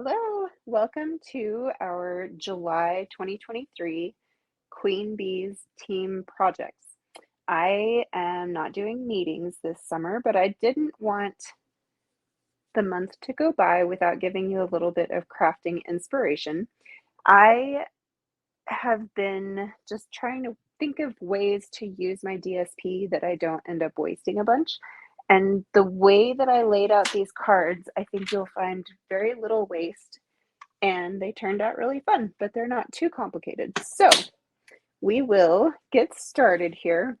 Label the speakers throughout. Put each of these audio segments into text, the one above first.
Speaker 1: Hello, welcome to our July 2023 Queen Bees team projects. I am not doing meetings this summer, but I didn't want the month to go by without giving you a little bit of crafting inspiration. I have been just trying to think of ways to use my DSP that I don't end up wasting a bunch. And the way that I laid out these cards, I think you'll find very little waste and they turned out really fun, but they're not too complicated. So we will get started here.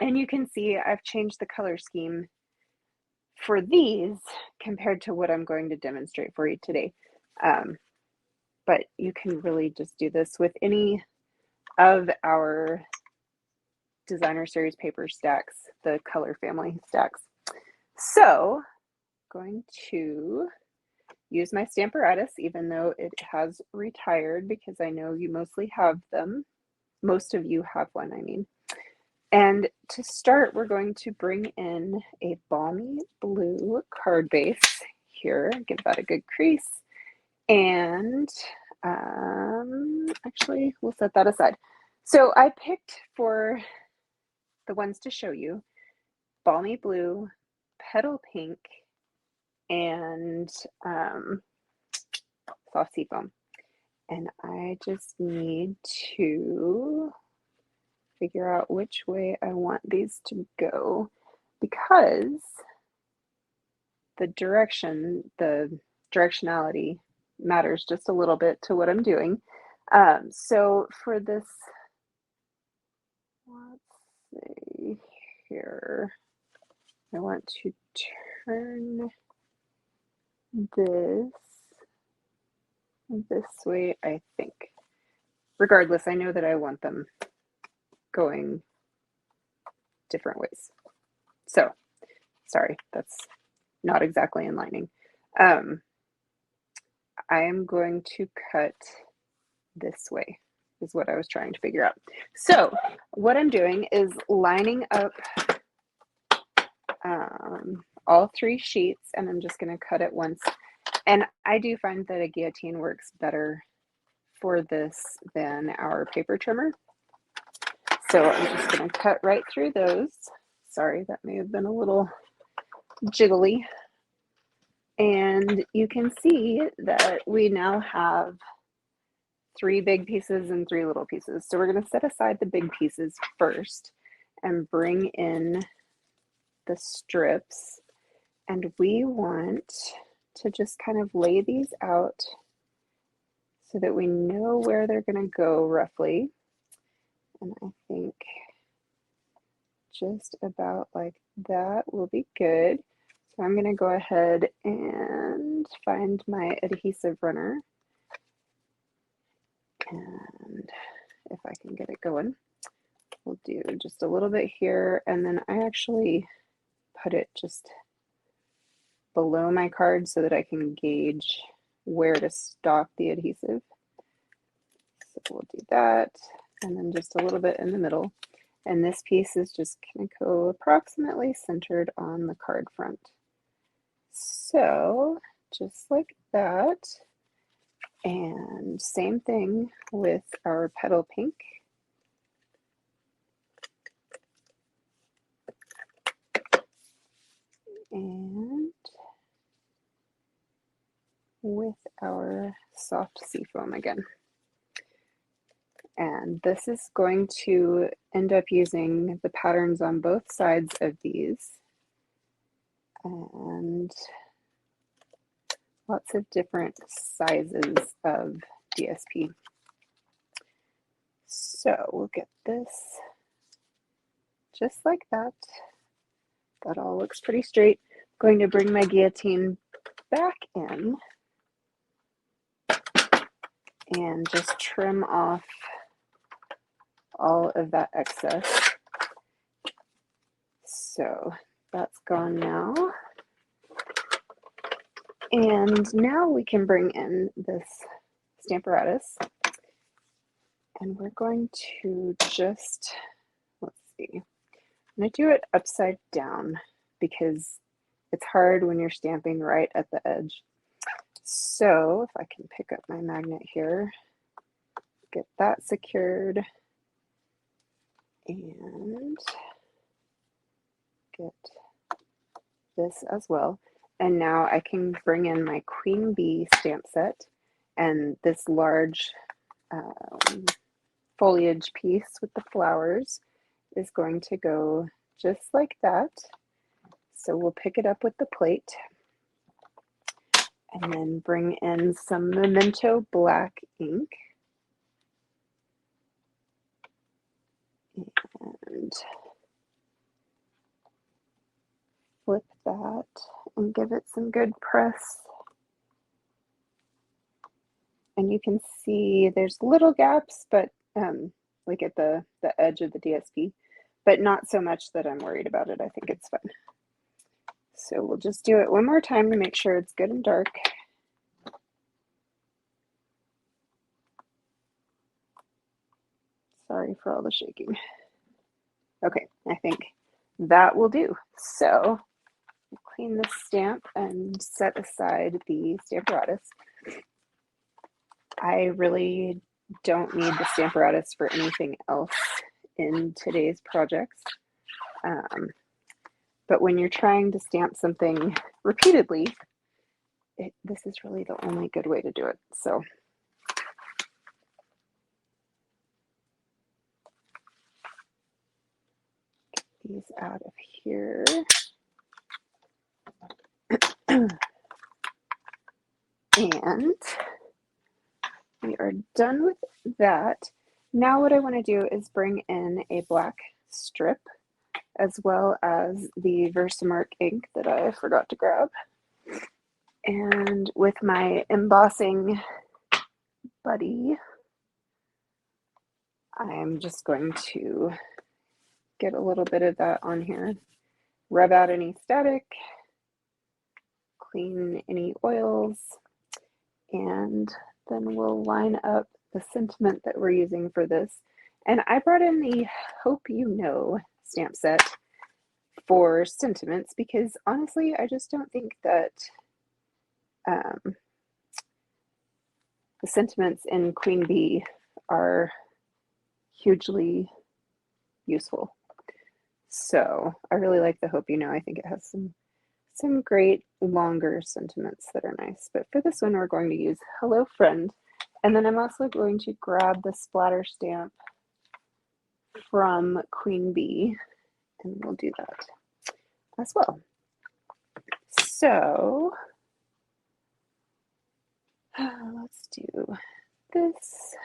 Speaker 1: And you can see I've changed the color scheme for these compared to what I'm going to demonstrate for you today. But you can really just do this with any of our designer series paper stacks, the color family stacks. So going to use my Stamparatus, even though it has retired, because I know you mostly have them. Most of you have one, I mean. And to start, we're going to bring in a balmy blue card base here, give that a good crease. And actually, we'll set that aside. So I picked for the ones to show you, balmy blue, petal pink, and soft seafoam. And I just need to figure out which way I want these to go because the directionality matters just a little bit to what I'm doing. So for this, let's see here, I want to turn this way, I think. Regardless, I know that I want them going different ways. So, sorry, that's not exactly aligning. I am going to cut this way, is what I was trying to figure out. So, what I'm doing is lining up all three sheets, and I'm just going to cut it once. And I do find that a guillotine works better for this than our paper trimmer. So I'm just going to cut right through those. Sorry, that may have been a little jiggly. And you can see that we now have 3 big pieces and 3 little pieces. So we're going to set aside the big pieces first and bring in the strips. And we want to just kind of lay these out so that we know where they're going to go roughly. And I think just about like that will be good. So I'm going to go ahead and find my adhesive runner. And if I can get it going, we'll do just a little bit here. And then I actually put it just below my card so that I can gauge where to stop the adhesive. So we'll do that. And then just a little bit in the middle. And this piece is just going to go approximately centered on the card front. So just like that. And same thing with our petal pink. And with our soft seafoam again. And this is going to end up using the patterns on both sides of these. And lots of different sizes of DSP. So we'll get this just like that. That all looks pretty straight. I'm going to bring my guillotine back in and just trim off all of that excess. So that's gone now. And now we can bring in this Stamparatus. And we're going to just, let's see, I'm going to do it upside down because it's hard when you're stamping right at the edge. So if I can pick up my magnet here, get that secured, and get this as well. And now I can bring in my Queen Bee stamp set, and this large foliage piece with the flowers is going to go just like that. So we'll pick it up with the plate and then bring in some Memento black ink. And flip that and give it some good press. And you can see there's little gaps, but like at the edge of the DSP, but not so much that I'm worried about it. I think it's fun. So we'll just do it one more time to make sure it's good and dark. Sorry for all the shaking. Okay, I think that will do. So clean this stamp and set aside the Stamparatus. I really don't need the Stamparatus for anything else in today's projects. But when you're trying to stamp something repeatedly, this is really the only good way to do it. So get these out of here. And we are done with that. Now what I want to do is bring in a black strip as well as the Versamark ink that I forgot to grab. And with my embossing buddy, I'm just going to get a little bit of that on here, rub out any static, clean any oils, and then we'll line up the sentiment that we're using for this. And I brought in the Hope You Know stamp set for sentiments because honestly, I just don't think that the sentiments in Queen Bee are hugely useful. So I really like the Hope You Know. I think it has some great longer sentiments that are nice. But for this one, we're going to use Hello Friend. And then I'm also going to grab the splatter stamp from Queen Bee, and we'll do that as well. So let's do this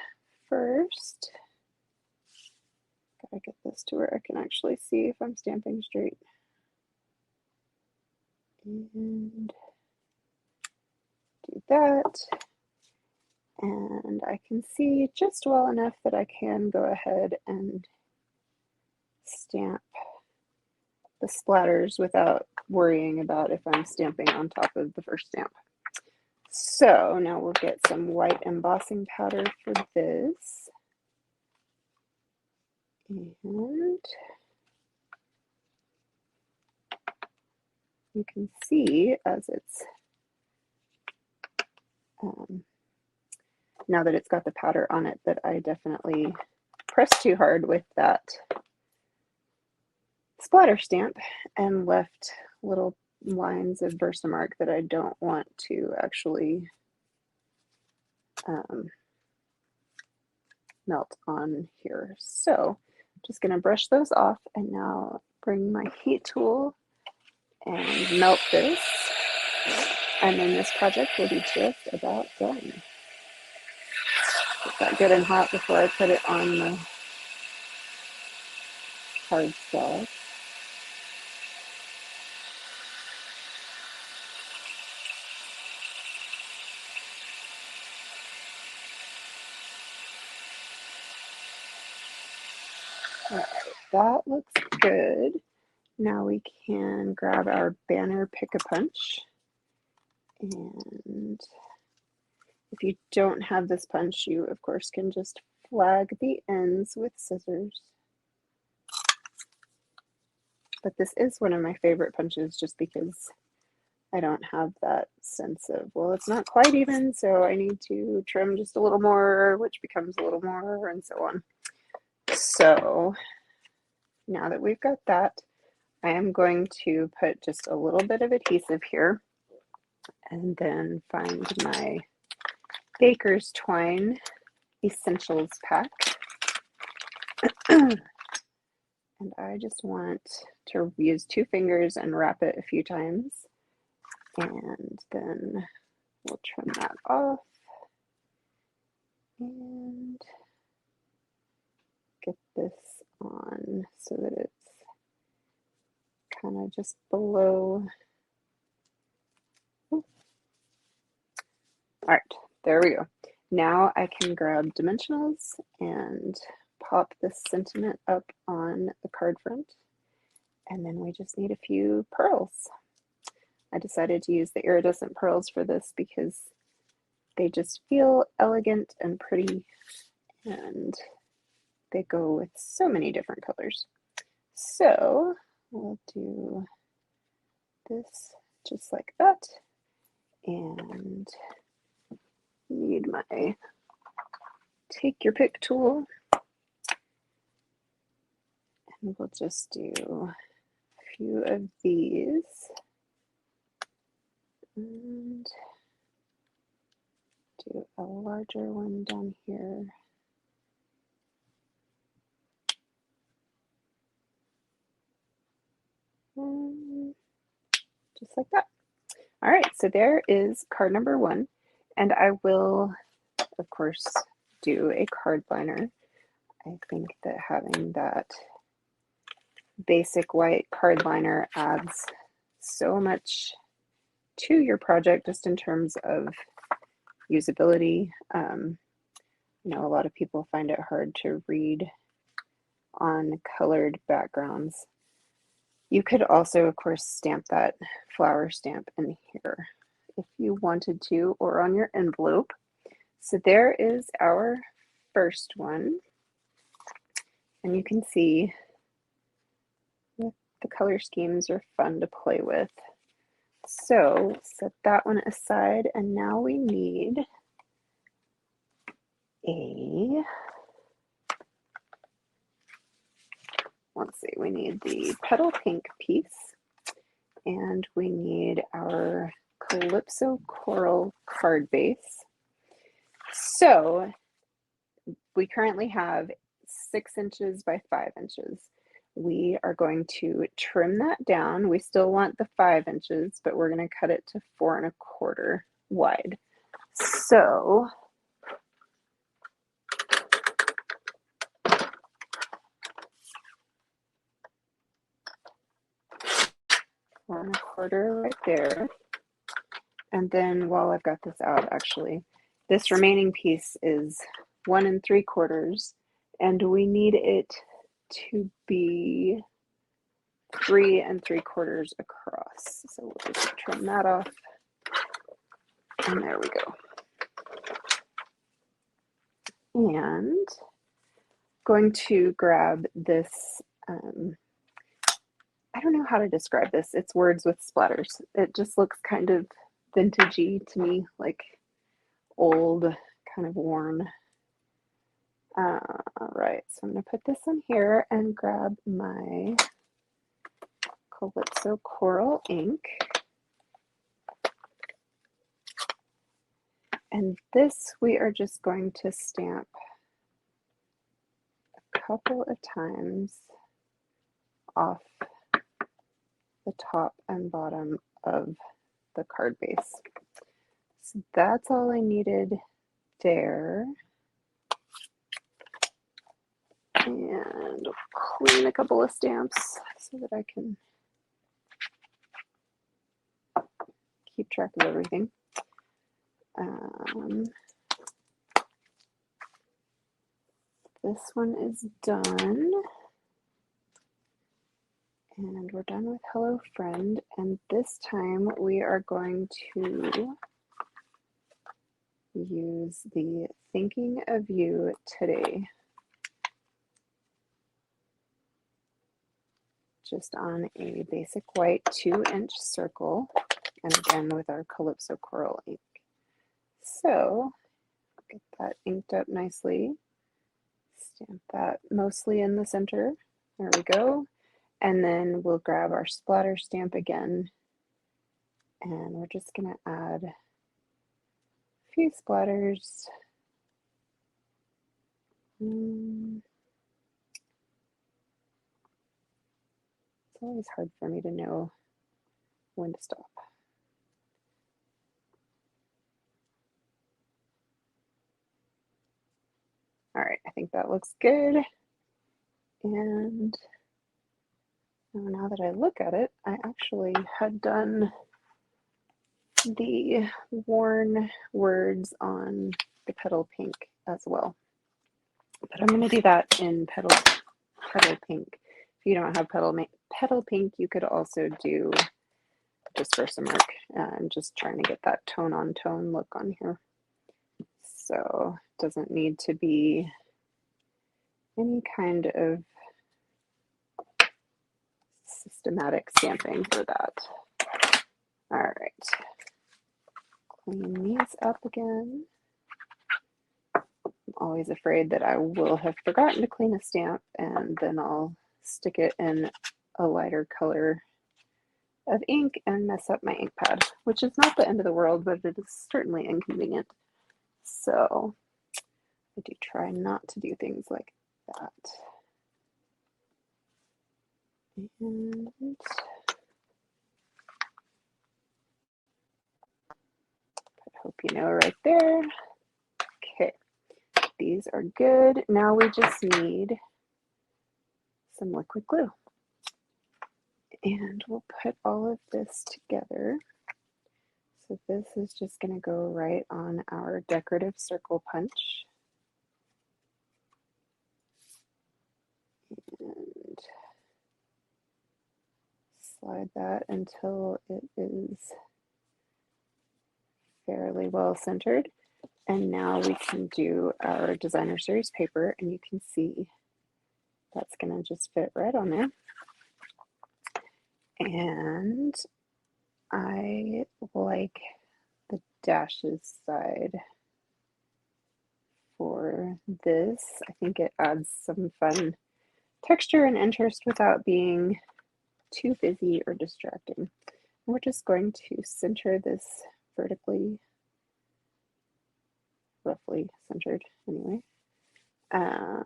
Speaker 1: first. Gotta get this to where I can actually see if I'm stamping straight. And do that. And I can see just well enough that I can go ahead and stamp the splatters without worrying about if I'm stamping on top of the first stamp. So now we'll get some white embossing powder for this. And you can see as it's, now that it's got the powder on it, that I definitely pressed too hard with that splatter stamp and left little lines of Versamark that I don't want to actually melt on here. So I'm just going to brush those off and now bring my heat tool and melt this. And then this project will be just about done. Get that good and hot before I put it on the cardstock. All right, that looks good. Now we can grab our banner Pick-a-Punch. And if you don't have this punch, you of course can just flag the ends with scissors. But this is one of my favorite punches just because I don't have that sense of, well, it's not quite even, so I need to trim just a little more, which becomes a little more, and so on. So now that we've got that, I am going to put just a little bit of adhesive here and then find my Baker's Twine Essentials pack. And I just want to use 2 fingers and wrap it a few times. And then we'll trim that off and get this on so that it's kind of just below. All right, there we go. Now I can grab dimensionals and pop this sentiment up on the card front. And then we just need a few pearls. I decided to use the iridescent pearls for this because they just feel elegant and pretty, and they go with so many different colors. So we'll do this just like that, and need my take your pick tool, and we'll just do a few of these and do a larger one down here. And just like that. All right, so there is card number 1, and I will, of course, do a card liner. I think that having that basic white card liner adds so much to your project just in terms of usability. You know, a lot of people find it hard to read on colored backgrounds. You could also, of course, stamp that flower stamp in here if you wanted to, or on your envelope. So there is our first one. And you can see the color schemes are fun to play with. So set that one aside, and now we need let's see, we need the petal pink piece, and we need our Calypso Coral card base. So we currently have 6 inches by 5 inches. We are going to trim that down. We still want the 5 inches, but we're going to cut it to 4 1/4 wide. So Four and a quarter right there. And then while I've got this out, actually, this remaining piece is 1 3/4, and we need it to be 3 3/4 across. So we'll just trim that off. And there we go. And going to grab this, I don't know how to describe this. It's words with splatters. It just looks kind of vintagey to me, like old, kind of worn. All right, so I'm going to put this in here and grab my Calypso Coral ink. And this we are just going to stamp a couple of times off the top and bottom of the card base. So that's all I needed there. And clean a couple of stamps so that I can keep track of everything. This one is done. And we're done with Hello Friend. And this time we are going to use the Thinking of You Today. Just on a basic white 2-inch circle. and again with our Calypso Coral ink. So get that inked up nicely. Stamp that mostly in the center. There we go. And then we'll grab our splatter stamp again, and we're just going to add a few splatters. It's always hard for me to know when to stop. All right, I think that looks good. And now that I look at it, I actually had done the worn words on the petal pink as well. But I'm going to do that in petal pink. If you don't have petal pink, you could also do dispersive mark. I'm just trying to get that tone on tone look on here. So it doesn't need to be any kind of systematic stamping for that. All right, clean these up again. I'm always afraid that I will have forgotten to clean a stamp and then I'll stick it in a lighter color of ink and mess up my ink pad, which is not the end of the world, but it is certainly inconvenient. So I do try not to do things like that. And I hope you know right there. Okay, these are good. Now we just need some liquid glue. And we'll put all of this together. So this is just going to go right on our decorative circle punch. And slide that until it is fairly well centered. And now we can do our designer series paper, and you can see that's going to just fit right on there. And I like the dashes side for this. I think it adds some fun texture and interest without being too busy or distracting. We're just going to center this vertically, roughly centered anyway. That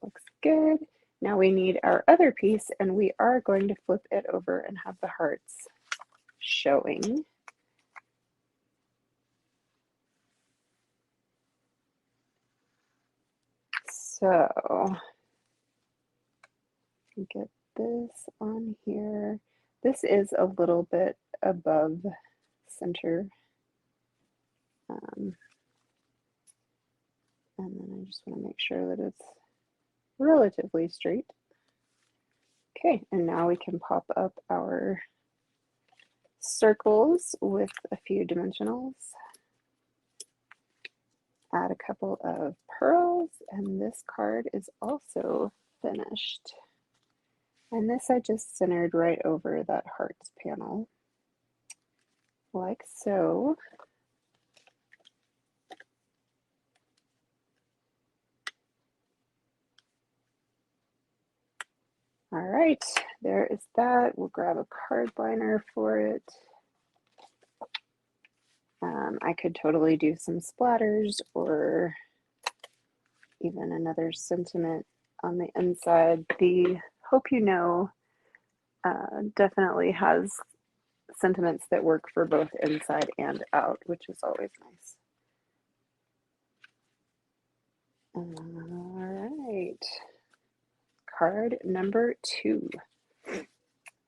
Speaker 1: looks good. Now we need our other piece, and we are going to flip it over and have the hearts showing. So get this on here. This is a little bit above center. And then I just want to make sure that it's relatively straight. Okay, and now we can pop up our circles with a few dimensionals. Add a couple of pearls, and this card is also finished. And this I just centered right over that hearts panel, like so. All right, there is that. We'll grab a card liner for it. I could totally do some splatters or even another sentiment on the inside. The Hope You Know definitely has sentiments that work for both inside and out, which is always nice. All right, card number 2.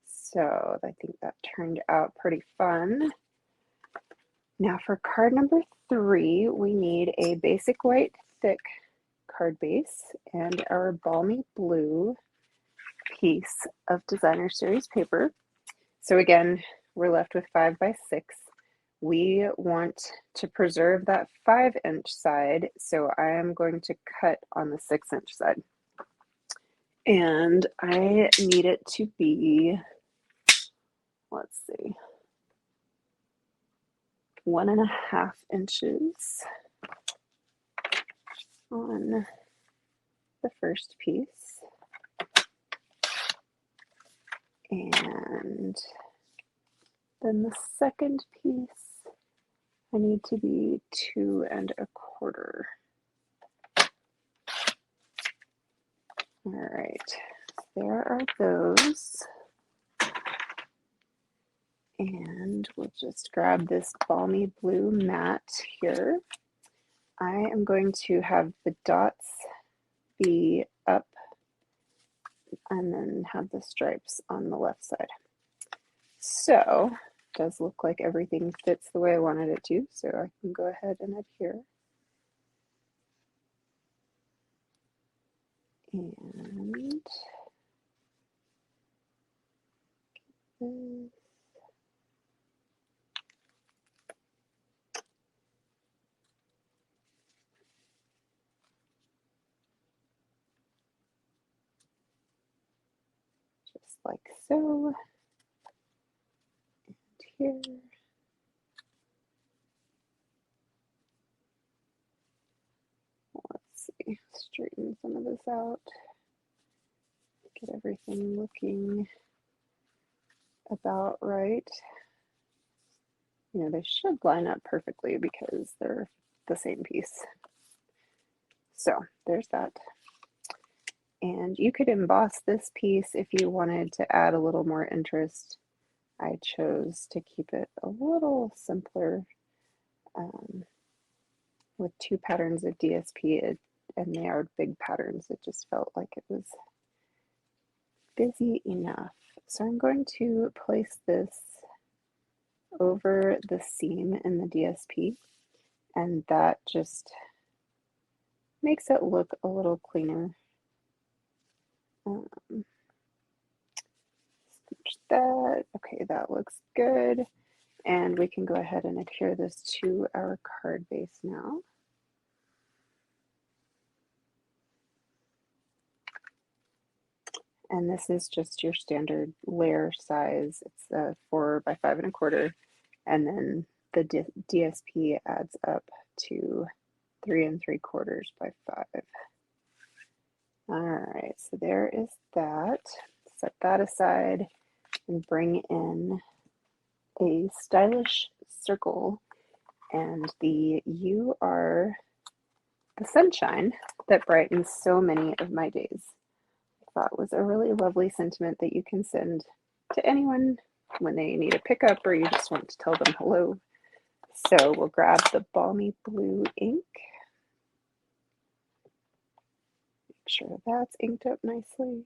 Speaker 1: So I think that turned out pretty fun. Now for card number 3, we need a basic white thick card base and our balmy blue piece of designer series paper. So again, we're left with 5 by 6. We want to preserve that 5-inch side, so I am going to cut on the 6-inch side. And I need it to be let's see, 1.5 inches on the first piece, and then the second piece I need to be 2.25. All right, there are those. And we'll just grab this balmy blue mat here. I am going to have the dots be up and then have the stripes on the left side. So it does look like everything fits the way I wanted it to, so I can go ahead and adhere. And this. Just like so. And here. Let's see, straighten some of this out. Get everything looking about right. You know, they should line up perfectly because they're the same piece. So there's that. And you could emboss this piece if you wanted to add a little more interest. I chose to keep it a little simpler with 2 patterns of DSP, and they are big patterns. It just felt like it was busy enough. So I'm going to place this over the seam in the DSP, and that just makes it look a little cleaner. That, okay, that looks good. And we can go ahead and adhere this to our card base now. And this is just your standard layer size. It's a 4 by 5.25, and then the DSP adds up to 3.75 by 5. All right, so there is that. Set that aside and bring in a stylish circle, and you are the sunshine that brightens so many of my days. I thought was a really lovely sentiment that you can send to anyone when they need a pickup or you just want to tell them hello. So we'll grab the balmy blue ink. Make sure that's inked up nicely.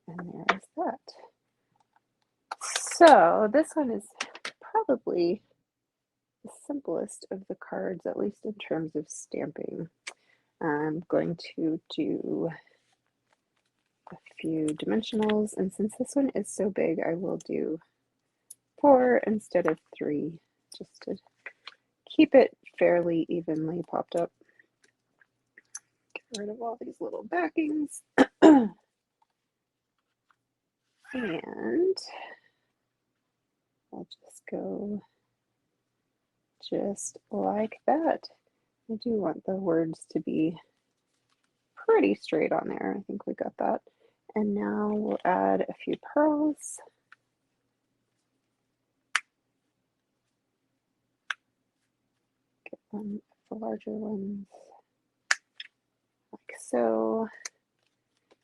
Speaker 1: And there is that. So this one is probably the simplest of the cards, at least in terms of stamping. I'm going to do a few dimensionals, and since this one is so big, I will do 4 instead of 3, just to keep it fairly evenly popped up. Get rid of all these little backings. And I'll just go just like that. I do want the words to be pretty straight on there. I think we got that. And now we'll add a few pearls. Get one of the larger ones, like so.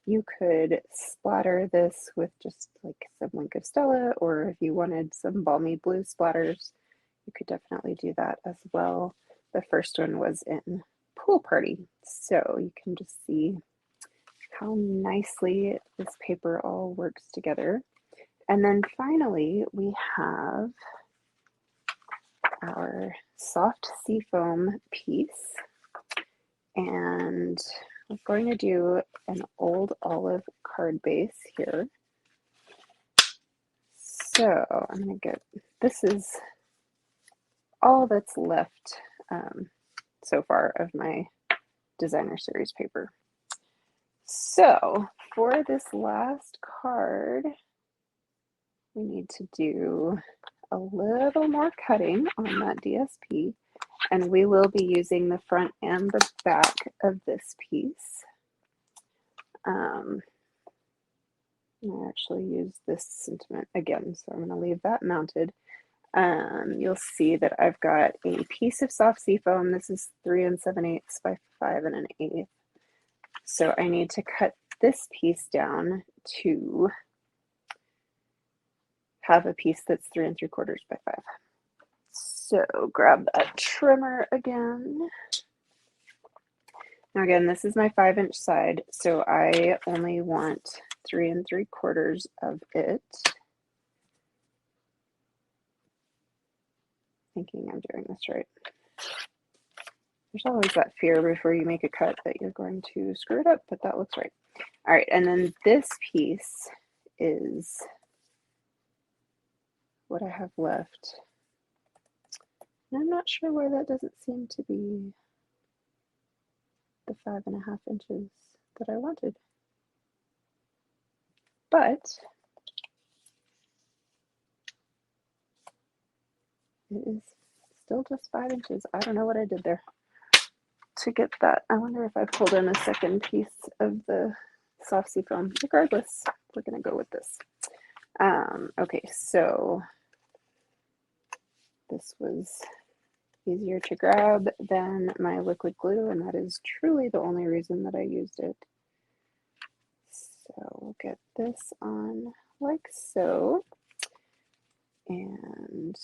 Speaker 1: You could splatter this with just like some Wink of Stella, or if you wanted some balmy blue splatters, you could definitely do that as well. The first one was in Pool Party, so you can just see how nicely this paper all works together. And then finally, we have our soft seafoam piece, and I'm going to do an old olive card base here. So I'm going to get, this is all that's left so far of my designer series paper. So for this last card, we need to do a little more cutting on that DSP, and we will be using the front and the back of this piece. I actually use this sentiment again, so I'm going to leave that mounted. You'll see that I've got a piece of soft seafoam. This is 3 7/8 by 5 1/8. So I need to cut this piece down to have a piece that's 3 3/4 by 5. So grab that trimmer again. Now again, this is my 5-inch side, so I only want 3 3/4 of it. Thinking I'm doing this right. There's always that fear before you make a cut that you're going to screw it up, but that looks right. All right, and then this piece is what I have left. And I'm not sure why that doesn't seem to be the 5.5 inches that I wanted. But it is still just 5 inches. I don't know what I did there to get that. I wonder if I pulled in a second piece of the soft seafoam. Regardless, we're going to go with this. Okay, so this was easier to grab than my liquid glue, and that is truly the only reason that I used it. So we'll get this on like so, and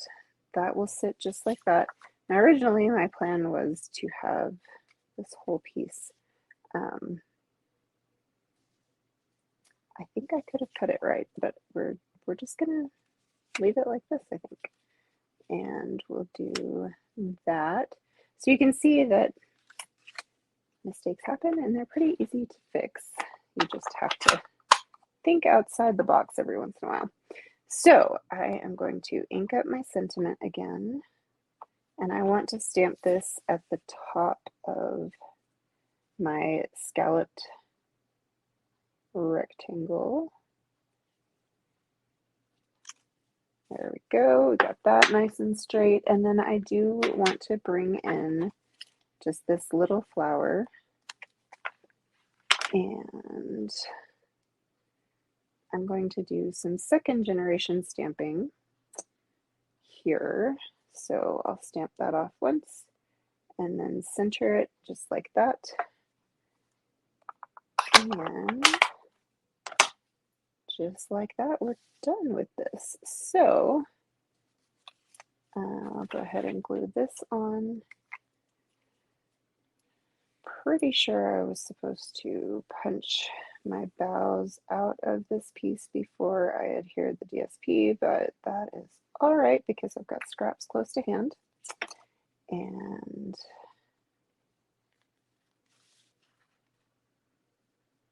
Speaker 1: that will sit just like that. Now originally my plan was to have this whole piece. I think I could have cut it right, but we're just gonna leave it like this, I think. And we'll do that. So you can see that mistakes happen and they're pretty easy to fix. You just have to think outside the box every once in a while. So I am going to ink up my sentiment again, and I want to stamp this at the top of my scalloped rectangle. There we go, we got that nice and straight. And then I do want to bring in just this little flower, and I'm going to do some 2nd generation stamping here. So I'll stamp that off once and then center it just like that. And just like that, we're done with this. So I'll go ahead and glue this on. Pretty sure I was supposed to punch my bows out of this piece before I adhered the DSP, but that is all right because I've got scraps close to hand. And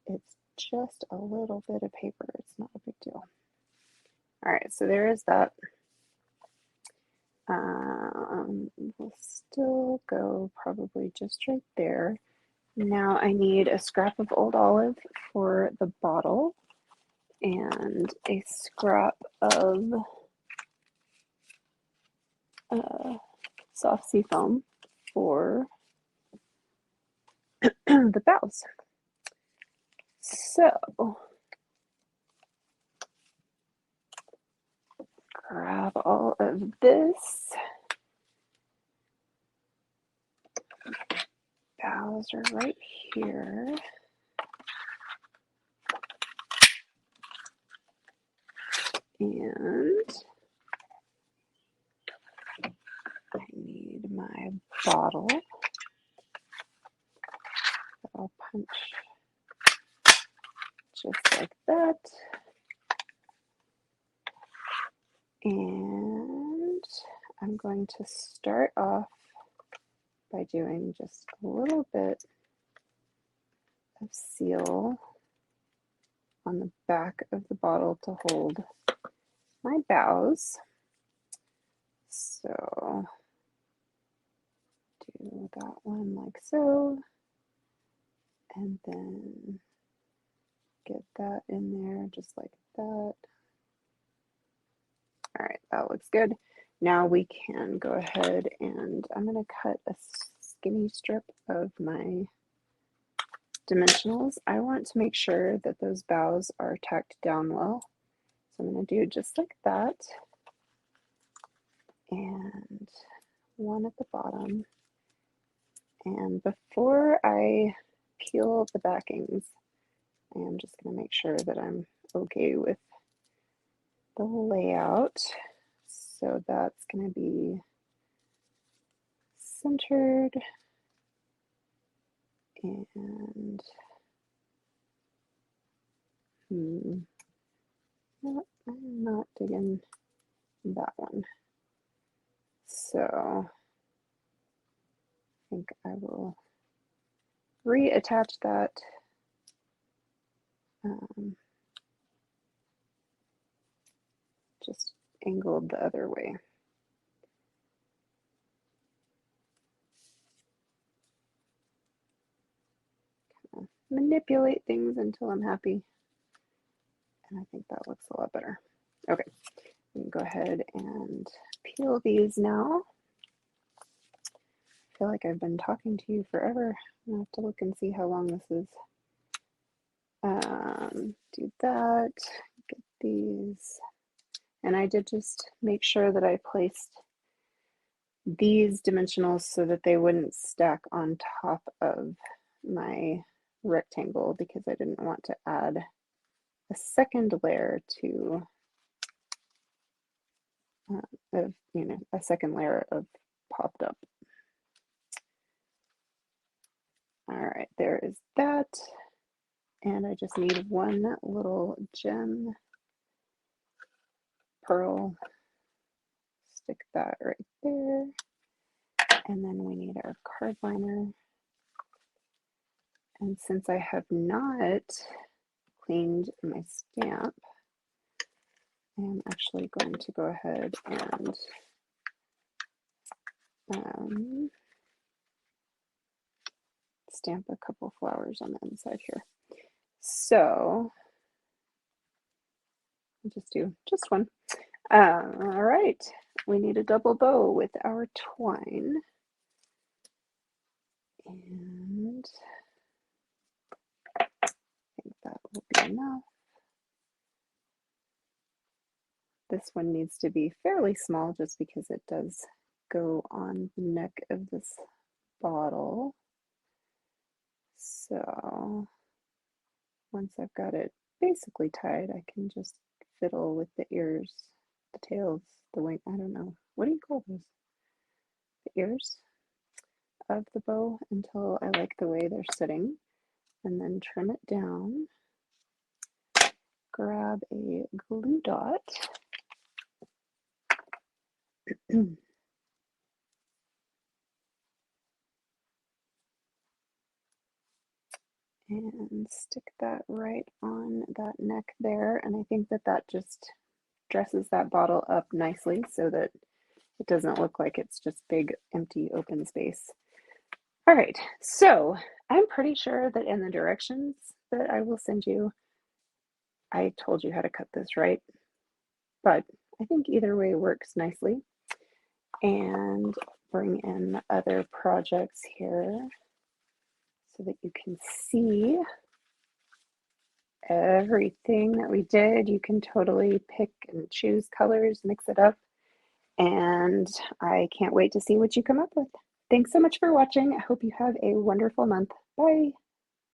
Speaker 1: it's just a little bit of paper. It's not a big deal. All right, so there is that. We'll still go probably just right there. Now I need a scrap of old olive for the bottle and a scrap of soft seafoam for the bows. So grab all of this. Bows are right here. And I need my bottle. I'll punch just like that. And I'm going to start off by doing just a little bit of seal on the back of the bottle to hold my bows. So do that one like so, and then get that in there just like that. All right, that looks good. Now we can go ahead and I'm going to cut a skinny strip of my dimensionals. I want to make sure that those boughs are tacked down well. So I'm going to do just like that. And one at the bottom. And before I peel the backings, I am just going to make sure that I'm okay with the layout. So that's going to be centered and no, I'm not digging that one. So I think I will reattach that just angled the other way. Kind of manipulate things until I'm happy. And I think that looks a lot better. Okay, we can go ahead and peel these now. I feel like I've been talking to you forever. I'll have to look and see how long this is. Do that, get these. And I did just make sure that I placed these dimensionals so that they wouldn't stack on top of my rectangle because I didn't want to add a second layer to a second layer of popped up. All right, there is that. And I just need one little gem pearl. Stick that right there. And then we need our card liner. And since I have not cleaned my stamp, I am actually going to go ahead and stamp a couple flowers on the inside here. So I'll just do just one. All right, we need a double bow with our twine. And I think that will be enough. This one needs to be fairly small just because it does go on the neck of this bottle. So once I've got it basically tied, I can just fiddle with the ears, the tails, the wing, I don't know. What do you call those? The ears of the bow until I like the way they're sitting, and then trim it down. Grab a glue dot. And stick that right on that neck there. And I think that that just dresses that bottle up nicely so that it doesn't look like it's just big, empty, open space. All right, so I'm pretty sure that in the directions that I will send you, I told you how to cut this, right? But I think either way works nicely. And bring in other projects here so that you can see everything that we did. You can totally pick and choose colors, mix it up, and I can't wait to see what you come up with. Thanks so much for watching. I hope you have a wonderful month. Bye.